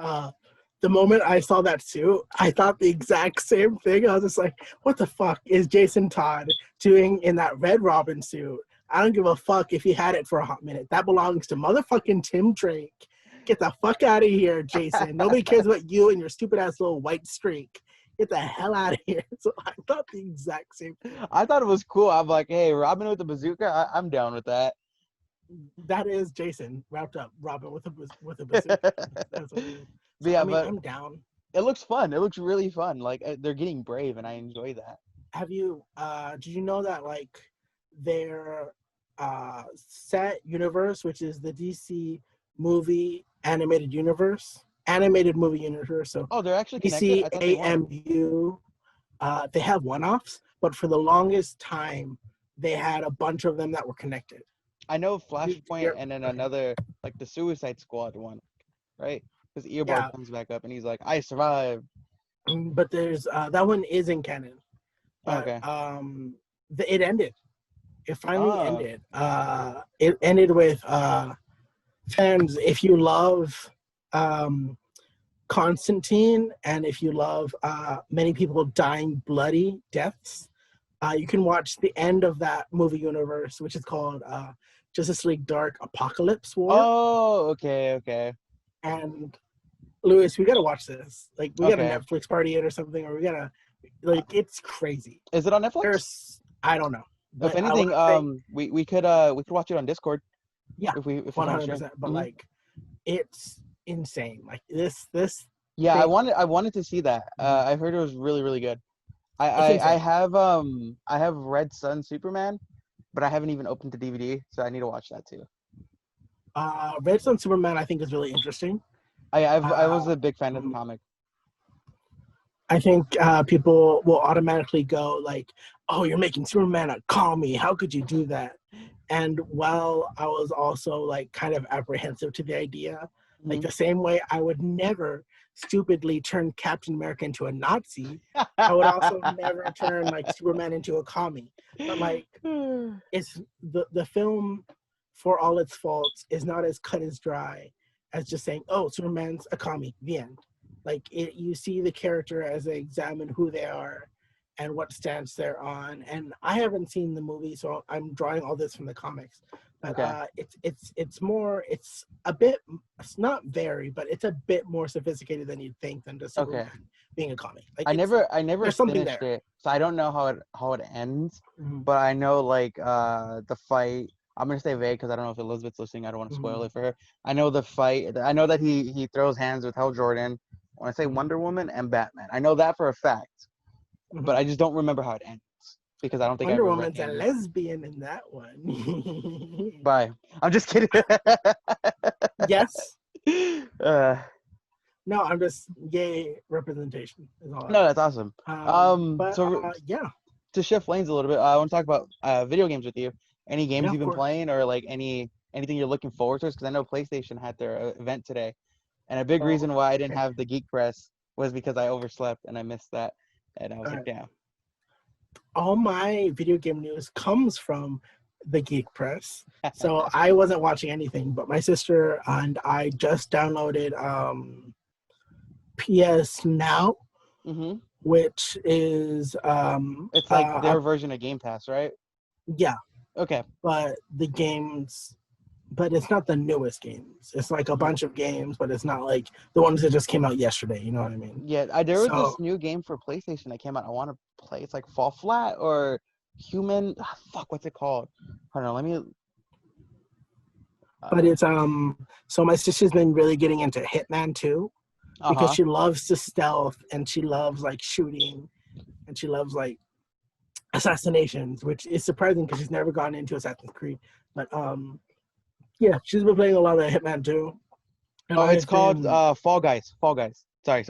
the moment I saw that suit, I thought the exact same thing. I was just like, what the fuck is Jason Todd doing in that Red Robin suit? I don't give a fuck if he had it for a hot minute. That belongs to motherfucking Tim Drake. Get the fuck out of here, Jason. Nobody cares about you and your stupid ass little white streak. Get the hell out of here. So I thought the exact same thing. I thought it was cool. I'm like, hey, Robin with the bazooka, I'm down with that. That is Jason wrapped up Robin with a bazooka. But That's what it is. So I yeah, mean, but I'm down. it looks fun. It looks really fun. Like they're getting brave, and I enjoy that. Have you did you know that like their set universe, which is the DC movie animated movie universe, so Oh, they're actually connected? DC I thought they weren't. AMU, they have one-offs, but for the longest time they had a bunch of them that were connected. I know Flashpoint You're- and then okay. another, like the Suicide Squad one, right? Because Eobard Yeah, comes back up and he's like, I survived. but there's that one is in canon, but Okay. it ended. It finally Oh, ended. It ended with fans. If you love um, Constantine and if you love many people dying bloody deaths, You can watch the end of that movie universe, which is called Justice League Dark Apocalypse War. Oh, okay. And Louis, we gotta watch this. Like, we gotta Okay. Netflix party it or something, or we gotta, like, it's crazy. Is it on Netflix? I don't know, If but what anything, I'm saying, we could watch it on Discord yeah, if we find a stream. 100%. But like, it's insane. Like this Yeah, I thing, wanted to see that. Mhm. I heard it was really really good. It's I insane. have Red Sun Superman, but I haven't even opened the DVD, so I need to watch that too. Red Sun Superman, I think, is really interesting. I was Uh, a big fan of the mhm. comic. I think people will automatically go like, "Oh, you're making Superman a commie. How could you do that?" And while I was also like kind of apprehensive to the idea, like Mhm. the same way I would never stupidly turn Captain America into a Nazi, I would also never turn like Superman into a commie. But like, it's the film, for all its faults, is not as cut as dry as just saying, "Oh, Superman's a commie." The end. Like, you see the character as they examine who they are and what stance they're on. And I haven't seen the movie, so I'm drawing all this from the comics. But Okay. it's more, it's a bit, it's not very, but it's a bit more sophisticated than you'd think than just Okay. Superman being a comic. Like, I never there's something finished there. it, so I don't know how it ends. Mhm. But I know like the fight. I'm gonna stay vague because I don't know if Elizabeth's listening. I don't want to spoil Mhm. it for her. I know the fight. I know that he throws hands with Hal Jordan. When I say Mhm. Wonder Woman and Batman, I know that for a fact. But Mhm. I just don't remember how it ends because I don't think I Wonder ever read Woman's the a ending. lesbian in that one. Bye. I'm just kidding. Yes. uh, No, I'm just gay representation is all I no, want. that's awesome. But So yeah, to shift lanes a little bit, I want to talk about video games with you. Any yeah, games of you've been course. playing, or like anything you're looking forward to? Because I know PlayStation had their event today, and a big Oh, reason why I didn't okay. have the Geek Press was because I overslept and I missed that, and I was All like, right. damn. All my video game news comes from the Geek Press. So I wasn't watching anything, but my sister and I just downloaded PS Now, hmm which is It's like their version of Game Pass, right? yeah, Okay. but the games, but it's not the newest games. It's like a hmm bunch of games, but it's not like the ones that just came out yesterday. You know what I mean? Yeah, there was So, this new game for PlayStation that came out. I want to play. It's like Fall Flat or Human. Fuck, what's it called? Hold on, let me. but Uh, it's so my sister's been really getting into Hitman 2 because uh-huh. she loves to stealth and she loves like shooting and she loves like assassinations, which is surprising because she's never gone into Assassin's Creed. But yeah, she's been playing a lot of Hitman 2, and Oh, it's I've called been Fall Guys. Fall Guys. Sorry.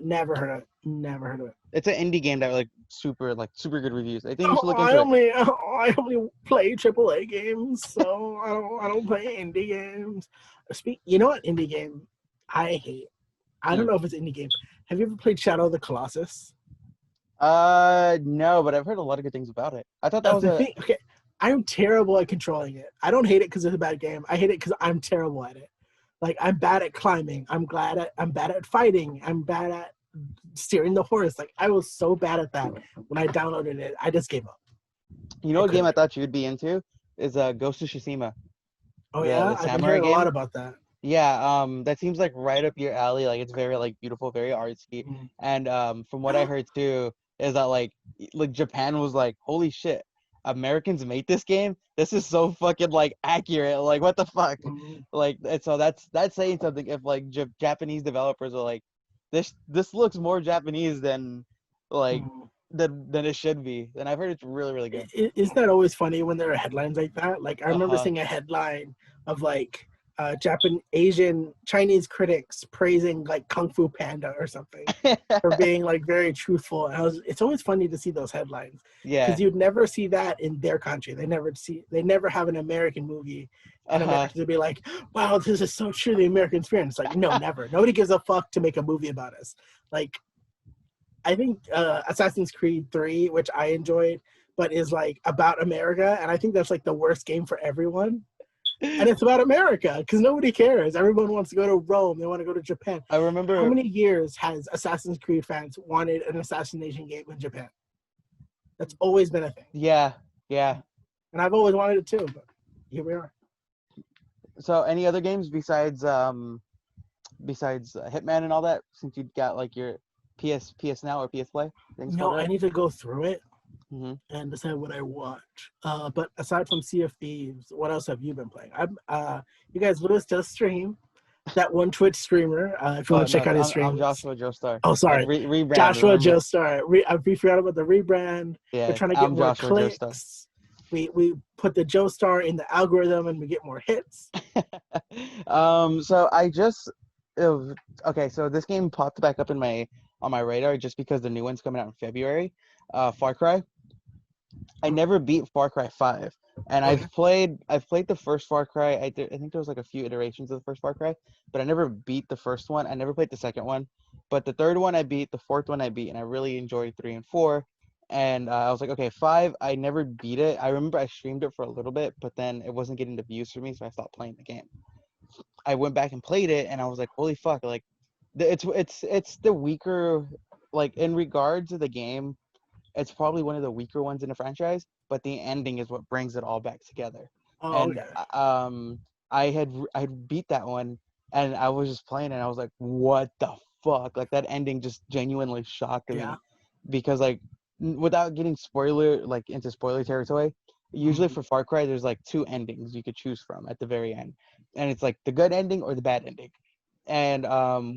never heard of it. Never heard of it. It's an indie game that like super good reviews. I think you should look I into it. only I only play AAA games, so I don't play indie games. You know what indie game I hate? I don't Hmm. know if it's indie game. Have you ever played Shadow of the Colossus? No, but I've heard a lot of good things about it. I thought that That's was the a thing. Okay, I'm terrible at controlling it. I don't hate it because it's a bad game. I hate it because I'm terrible at it. Like, I'm bad at climbing. I'm bad at fighting. I'm bad at steering the horse. Like, I was so bad at that when I downloaded it. I just gave up. you know I a game couldn't I do it. thought you'd be into is Ghost of Tsushima, Oh the yeah, I've been samurai hearing a lot game. about that. Yeah, that seems like right up your alley. Like it's very like beautiful, very artsy. Mhm. And from what I heard too is that like Japan was like, holy shit, Americans made this game. This is so fucking like accurate. Like what the fuck? Mhm. Like and so that's saying something. If like Japanese developers are like, this looks more Japanese than like Mhm. than it should be. And I've heard it's really really good. Isn't that always funny when there are headlines like that? Like, I Uh remember huh. seeing a headline of like Asian Chinese critics praising like Kung Fu Panda or something for being like very truthful. And it's always funny to see those headlines Yeah. because you'd never see that in their country. They never have an American movie Uh and huh. Americans would be like, wow, this is so true, the American experience. Like, no, never. Nobody gives a fuck to make a movie about us. Like, I think Assassin's Creed 3, which I enjoyed, but is like about America, and I think that's like the worst game for everyone. And it's about America because nobody cares. Everyone wants to go to Rome. They want to go to Japan. I How remember many years has Assassin's Creed fans wanted an assassination game in Japan? That's always been a thing, Yeah, yeah. and I've always wanted it too. But here we are. So any other games besides Hitman and all that? Since you got like your PS Now or PS Play, I think it's called, No, I right? need to go through it Hmm. and decide what I watch. But aside from Sea of Thieves, what else have you been playing? You guys, Lewis does stream. That one Twitch streamer. If you Oh want to no, check out his I'm streams. Joshua Joestar. Oh, Like sorry, rebrand, Joshua remember? Joestar. We forgot about the rebrand. We're Yeah, trying to get I'm more Joshua Joestar. clicks. We put the Joestar in the algorithm and we get more hits. So I just okay, so this game popped back up in my on my radar just because the new one's coming out in February. Far Cry. I never beat Far Cry 5, and Okay. I've played the first Far Cry. I think there was like a few iterations of the first Far Cry, but I never beat the first one. I never played the second one, but the third one I beat, the fourth one I beat, and I really enjoyed 3 and 4. And I was like, okay, 5. I never beat it. I remember I streamed it for a little bit, but then it wasn't getting the views for me, so I stopped playing the game. I went back and played it, and I was like, holy fuck! Like, it's the weaker, like in regards to the game, it's probably one of the weaker ones in the franchise, but the ending is what brings it all back together. Oh, And okay. I beat that one, and I was just playing, and I was like, what the fuck? Like that ending just genuinely shocked Yeah. me, because like without getting spoiler like into spoiler territory, usually Mhm. for Far Cry there's like two endings you could choose from at the very end, and it's like the good ending or the bad ending. And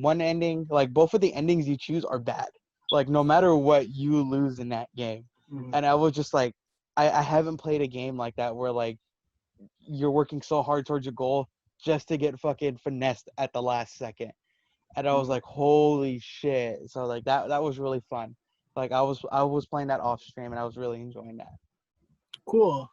one ending, like both of the endings you choose are bad, like no matter what you lose in that game. Mhm. And I was just like, I haven't played a game like that where like you're working so hard towards your goal just to get fucking finessed at the last second. And I was Mhm. like, holy shit. So like that was really fun. Like I was playing that off stream, and I was really enjoying that. Cool.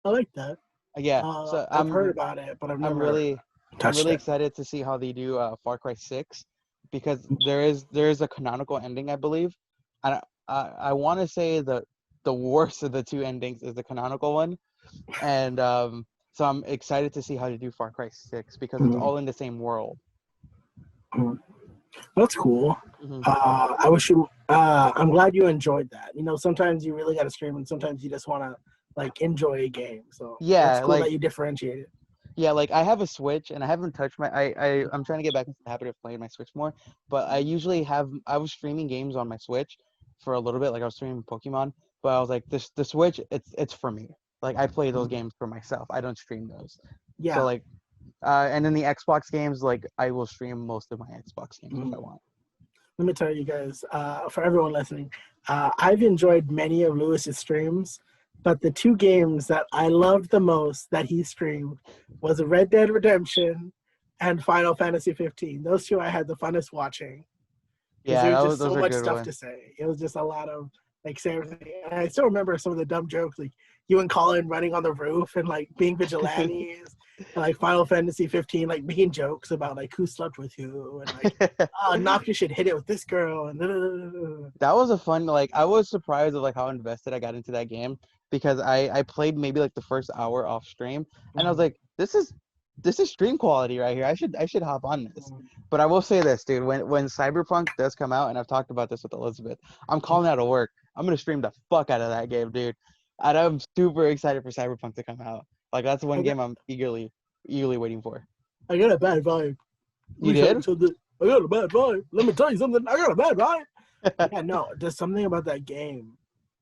I like that. Yeah, so I've heard about it, but I've I'm never really I'm touched really it. excited to see how they do Far Cry 6, because there is a canonical ending, I believe. And I want to say the worst of the two endings is the canonical one. And so I'm excited to see how they do Far Cry 6 because it's Mhm. all in the same world. Mhm. That's cool. Hmm. I wish you. I'm glad you enjoyed that. You know, sometimes you really got to stream, and sometimes you just want to like enjoy a game. So that's Yeah, cool like that you differentiate it. yeah, like I have a Switch, and I haven't touched I'm trying to get back into the habit of playing my Switch more, but I was streaming games on my Switch for a little bit, like I was streaming Pokemon, but I was like the Switch, it's for me. Like I play those Mhm. games for myself. I don't stream those. So Yeah. like and then the Xbox games, like I will stream most of my Xbox games if I Mhm. want. Let me tell you guys, for everyone listening, I've enjoyed many of Lewis's streams, but the two games that I loved the most that he streamed was Red Dead Redemption and Final Fantasy 15. Those two I had the funnest watching because Yeah, there's just those so are much good stuff ones. to say. It was just a lot of like say everything. And I still remember some of the dumb jokes, like you and Colin running on the roof and like being vigilantes, and like Final Fantasy 15, like making jokes about like who slept with who and like oh, Noctis should hit it with this girl and That was a fun, like I was surprised of like how invested I got into that game, because I played maybe like the first hour off stream, and I was like, this is stream quality right here. I should hop on this. But I will say this, dude, when Cyberpunk does come out, and I've talked about this with Elizabeth, I'm calling out of work. I'm gonna stream the fuck out of that game, dude. And I'm super excited for Cyberpunk to come out. Like that's one I got game I'm eagerly waiting for. I got a bad vibe. Let You me tell did? you something. I got a bad vibe. Let me tell you something. I got a bad vibe. Yeah, no, there's something about that game.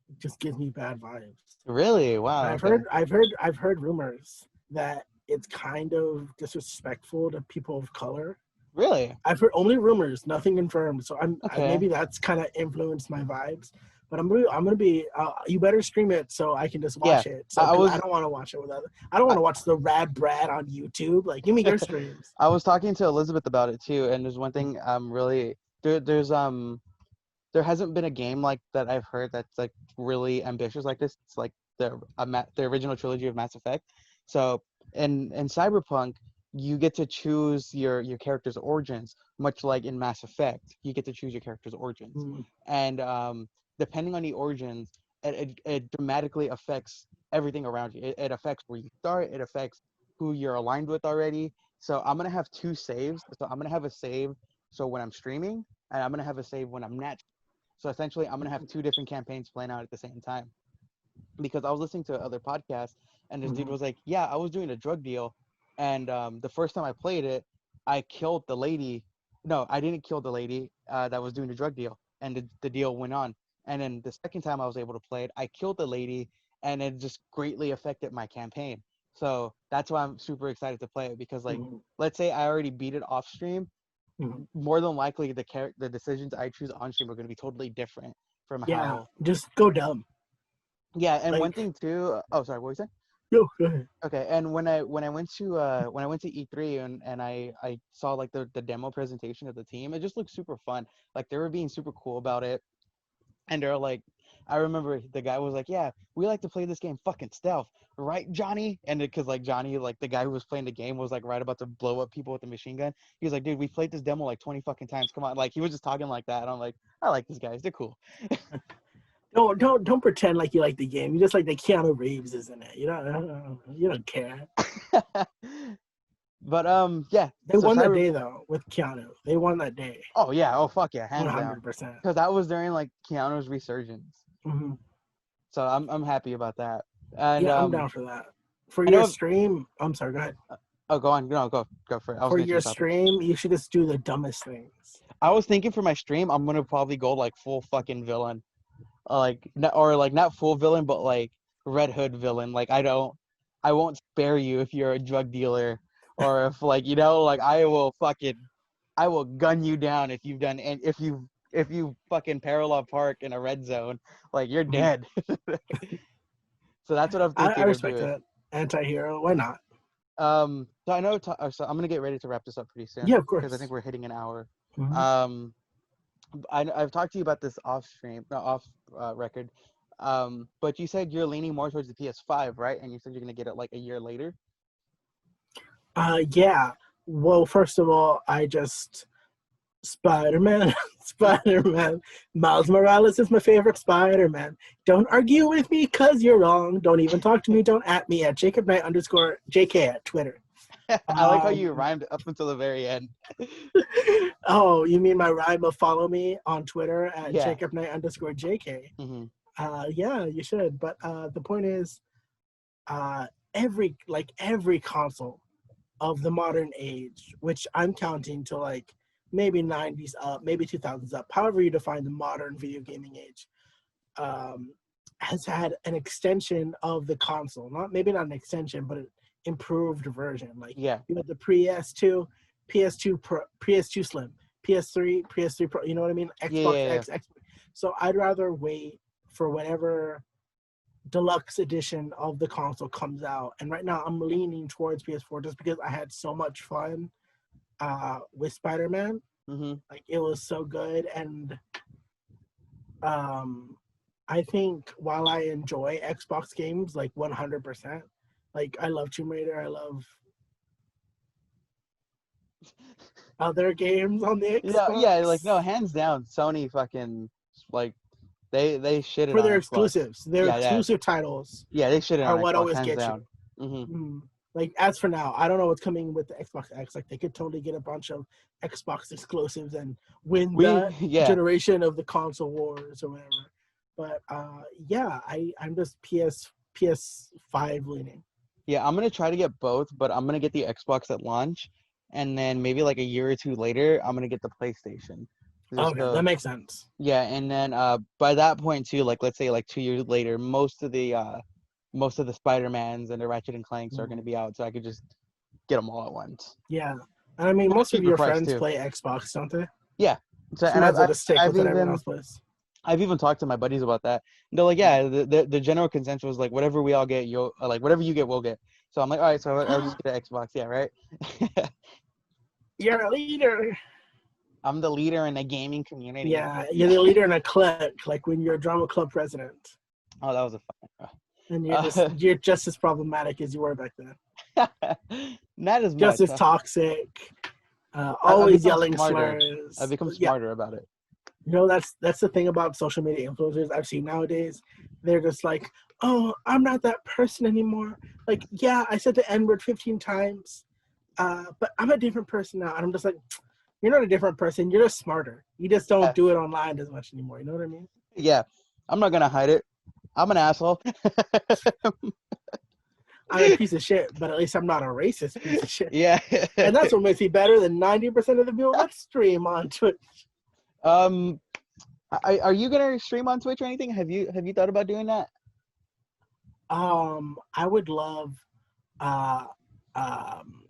It just gives me bad vibes. Really? Wow, okay. I've heard rumors that it's kind of disrespectful to people of color. Really? I've heard only rumors, nothing confirmed. So Okay. maybe that's kind of influenced my vibes. But I'm gonna be. You better stream it so I can just Yeah. watch it. So I because I was don't want to watch it with other. I don't want to watch the Rad Brad on YouTube. Like, give me your streams. I was talking to Elizabeth about it too, and there's one thing there hasn't been a game like that I've heard that's like really ambitious like this. It's like the original trilogy of Mass Effect. So in Cyberpunk, you get to choose your character's origins, much like in Mass Effect, you get to choose your character's origins, Mm, and depending on the origins, it dramatically affects everything around you. It affects where you start. It affects who you're aligned with already. So I'm gonna have two saves. So I'm gonna have a save so when I'm streaming, and I'm gonna have a save when I'm not. So essentially, I'm gonna have two different campaigns playing out at the same time. Because I was listening to other podcasts, and this dude Mhm. was like, "Yeah, I was doing a drug deal, and the first time I played it, I killed the lady. No, I didn't kill the lady that was doing the drug deal, and the deal went on. And then the second time I was able to play it, I killed the lady, and it just greatly affected my campaign. So that's why I'm super excited to play it because, like, Mhm. let's say I already beat it off stream, Mhm. more than likely the decisions I choose on stream are going to be totally different from Yeah, how. just go dumb. Yeah, and one Like, thing too. Oh, sorry, what were you saying? no, go ahead. Okay, and when I went to E3 and I saw like the demo presentation of the team, it just looked super fun. Like they were being super cool about it, and they're like, I remember the guy was like, "Yeah, we like to play this game fucking stealth, right, Johnny?" And because like Johnny, like the guy who was playing the game, was like right about to blow up people with the machine gun. He was like, "Dude, we played this demo like 20 fucking times. Come on!" Like he was just talking like that. And I'm like, I like these guys. They're cool. Don't pretend like you like the game. You just like the Keanu Reeves, isn't it? You don't care. But yeah. They So won that Cyber. day though with Keanu. They won that day, Oh yeah. Oh fuck yeah. Hands down. 100%. Because that was during like Keanu's resurgence. Hmm. So I'm happy about that. And Yeah, I'm down for that. For I your know. stream, I'm sorry. Go ahead. Oh, go on. No, go for it. I was For gonna your change topic. stream, you should just do the dumbest things. I was thinking for my stream, I'm gonna probably go like full fucking villain, like not, or like not full villain, but like Red Hood villain. Like I won't spare you if you're a drug dealer, or if like like I will gun you down if you've done and if you fucking parallel park in a red zone, like you're Mhm. dead. So that's what I'm I thinking of respect doing. that. Anti-hero, why not? So I know. So I'm gonna get ready to wrap this up pretty soon Yeah, of because I think course. we're hitting an hour. Hmm. Um, I've talked to you about this off stream, no, off record. But you said you're leaning more towards the PS5, right? And you said you're gonna get it like a year later. Yeah. Well, first of all, I just Spider-Man, Spider-Man. Miles Morales is my favorite Spider-Man. Don't argue with me because you're wrong. Don't even talk to me. Don't at me at Jacob Knight underscore JK at Twitter. I like how you Um, rhymed up until the very end. oh, you mean my rhyme of follow me on Twitter at Yeah. Jacob Knight underscore JK? Hmm. Yeah, you should. But the point is, uh, every console of the modern age, which I'm counting to like maybe 90s up, maybe 2000s up, however you define the modern video gaming age, um, has had an extension of the console. Maybe not an extension, but an improved version. Like Yeah. you had the PS2, PS2 Pro, PS2 Slim, PS3, PS3 Pro. You know what I mean? Yeah. Xbox Yeah. X. So I'd rather wait for whatever deluxe edition of the console comes out. And right now I'm leaning towards PS4 just because I had so much fun with Spider-Man. Hmm. Like it was so good. And um, I think while I enjoy Xbox games like 100%, like I love Tomb Raider, I love other games on the Yeah. Yeah. Like no, Xbox hands down, Sony fucking like they shitted for their on Xbox. exclusives. Their Yeah. Yeah. exclusive titles Yeah. They shitted are on what Xbox always hands get you. down. Hmm. Mm. Like as for now, I don't know what's coming with the Xbox X. Like they could totally get a bunch of Xbox exclusives and win We that yeah. generation of the console wars or whatever. But yeah, I'm just PS5 leaning. Yeah, I'm gonna try to get both, but I'm gonna get the Xbox at launch, and then maybe like a year or two later, I'm gonna get the PlayStation. Just Okay, that makes sense. yeah, and then by that point too, like let's say like 2 years later, most of the Spider-Mans and the Ratchet and Clanks are gonna Mm. be out, so I could just get them all at once. Yeah, and I mean And a most of cheaper your price friends too. play Xbox, don't they? Yeah. So So you and might as well just stick I've with what everyone even else plays. I've even talked to my buddies about that. And they're like, yeah, the general consensus was like, whatever we all get, you'll like whatever you get, we'll get. So I'm like, all right, so I'll just get an Xbox, yeah, right. You're a leader. I'm the leader in the gaming community. Yeah, you're the leader in a clique, like when you're a drama club president, Oh, that was a and fun. you're just as problematic as you were back then. Not as Just much. as toxic, I've always become yelling smarter. I've slurs. become Yeah, smarter about it. that's the thing about social media influencers I've seen nowadays. They're just like, oh, I'm not that person anymore. Like, yeah, I said the N word 15 times, but I'm a different person now. And I'm just like, you're not a different person. You're just smarter. You just don't Yeah, do it online as much anymore. You know what I mean? yeah. I'm not gonna hide it. I'm an asshole. I'm a piece of shit, but at least I'm not a racist piece of shit. Yeah. And that's what makes me better than 90% of the people that stream on Twitch. um, are you gonna stream on Twitch or anything? Have you thought about doing that? I would love uh, um,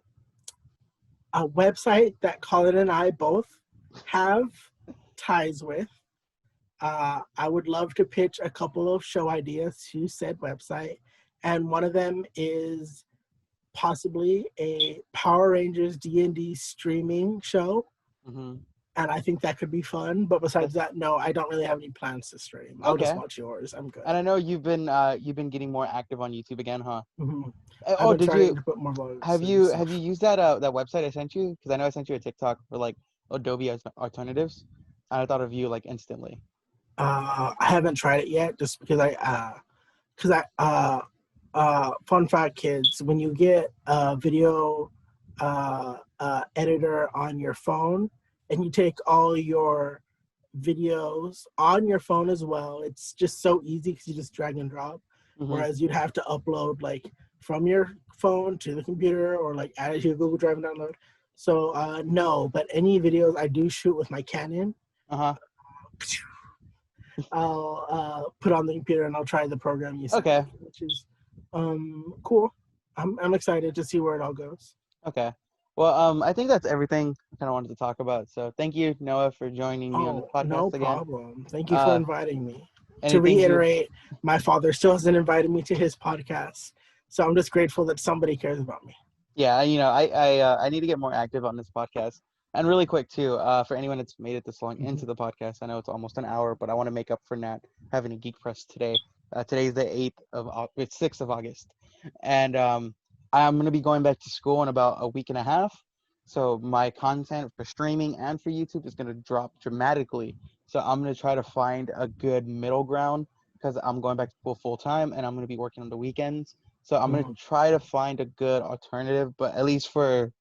a website that Colin and I both have ties with. I would love to pitch a couple of show ideas to said website, and one of them is possibly a Power Rangers D&D streaming show, Hmm. and I think that could be fun. But besides That's that, no, I don't really have any plans to stream. I'll just okay. watch yours. I'm good. And I know you've been getting more active on YouTube again, huh? Hmm. I've Oh, been did trying you to put more vlogs have and you have stuff. you used that website I sent you? Because I know I sent you a TikTok for like Adobe alternatives, and I thought of you like instantly. I haven't tried it yet, just because fun fact, kids, when you get a video editor on your phone and you take all your videos on your phone as well, it's just so easy because you just drag and drop. Hmm. Whereas you'd have to upload like from your phone to the computer or like add it to your Google Drive and download. So no, but any videos I do shoot with my Canon, Uh-huh. I'll put on the computer and I'll try the program you sent Okay. me, which is cool. I'm excited to see where it all goes. Okay. Well, I think that's everything I kind of wanted to talk about. So thank you, Noah, for joining me on this Oh, no podcast again. problem. Thank you for Uh, inviting me. To anything you reiterate, my father still hasn't invited me to his podcast, so I'm just grateful that somebody cares about me. Yeah, I need to get more active on this podcast. And really quick too, for anyone that's made it this long into Mhm. the podcast, I know it's almost an hour, but I want to make up for not having a Geek Press today. Today's the 6th of August, and I'm gonna be going back to school in about a week and a half. So my content for streaming and for YouTube is gonna drop dramatically. So I'm gonna try to find a good middle ground because I'm going back to school full time and I'm gonna be working on the weekends. So I'm gonna Mhm. try to find a good alternative, but at least for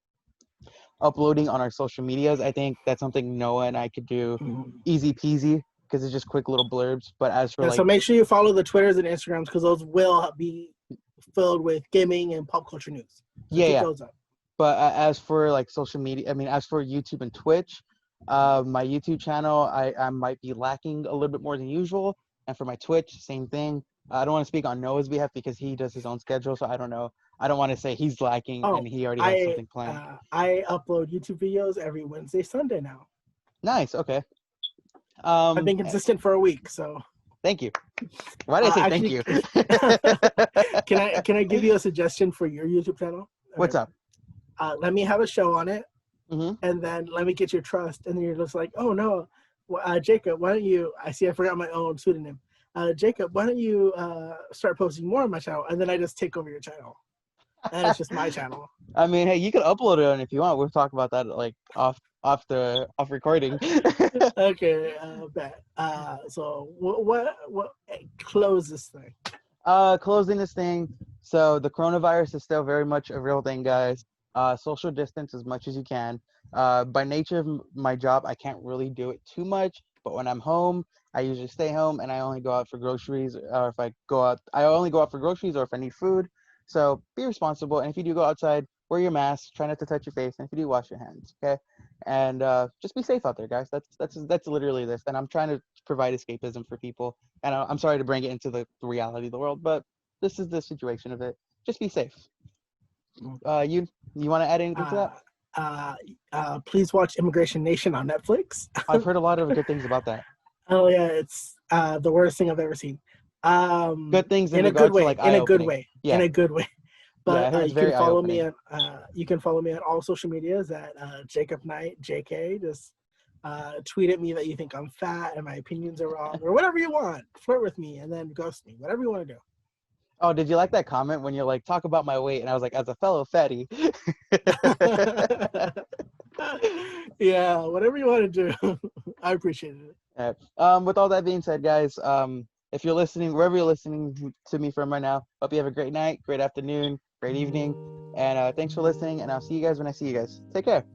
uploading on our social medias, I think that's something Noah and I could do Mhm. easy peasy because it's just quick little blurbs. But as for Yeah, so like, make sure you follow the Twitters and Instagrams because those will be filled with gaming and pop culture news. So yeah, keep yeah. those up. But as for like social media, I mean, as for YouTube and Twitch, my YouTube channel, I might be lacking a little bit more than usual. And for my Twitch, same thing. I don't want to speak on Noah's behalf because he does his own schedule, so I don't know. I don't want to say he's lacking and Oh, he already has I something planned. I upload YouTube videos every Wednesday, Sunday now. Nice. Okay. I've been consistent for a week, so Thank you. Why did I say thank actually, you? can I give you a suggestion for your YouTube channel? What's Okay. up? Let me have a show on it, Hmm. and then let me get your trust, and then you're just like, oh no, Jacob, why don't you? I see, I forgot my own pseudonym. Jacob, why don't you start posting more on my channel, and then I just take over your channel, and it's just my channel. I mean, hey, you can upload it on if you want. We'll talk about that like off recording. Okay, bet. So close this thing. Closing this thing. So the coronavirus is still very much a real thing, guys. Social distance as much as you can. By nature of my job, I can't really do it too much. But when I'm home, I usually stay home and I only go out for groceries. Or if I go out, I only go out for groceries or if I need food. So be responsible. And if you do go outside, wear your mask. Try not to touch your face. And if you do, wash your hands. Okay. And just be safe out there, guys. That's literally this. And I'm trying to provide escapism for people. And I'm sorry to bring it into the reality of the world, but this is the situation of it. Just be safe. You want to add anything to that? Uh, uh, Please watch Immigration Nation on Netflix. I've heard a lot of good things about that. Oh yeah, it's the worst thing I've ever seen. Good things in In a good regards to way, like in eye a good opening. way, in Yeah, a good way. yeah. I But heard it's very eye opening. you can follow me on all social medias at Jacob Knight JK. Just tweet at me that you think I'm fat and my opinions are wrong, or whatever you want. Flirt with me and then ghost me. Whatever you want to do. Oh, did you like that comment when you're like, talk about my weight? And I was like, as a fellow fatty. Yeah, whatever you want to do. I appreciate it. With all that being said, guys, if you're listening, wherever you're listening to me from right now, hope you have a great night, great afternoon, great evening, and thanks for listening. And I'll see you guys when I see you guys. Take care.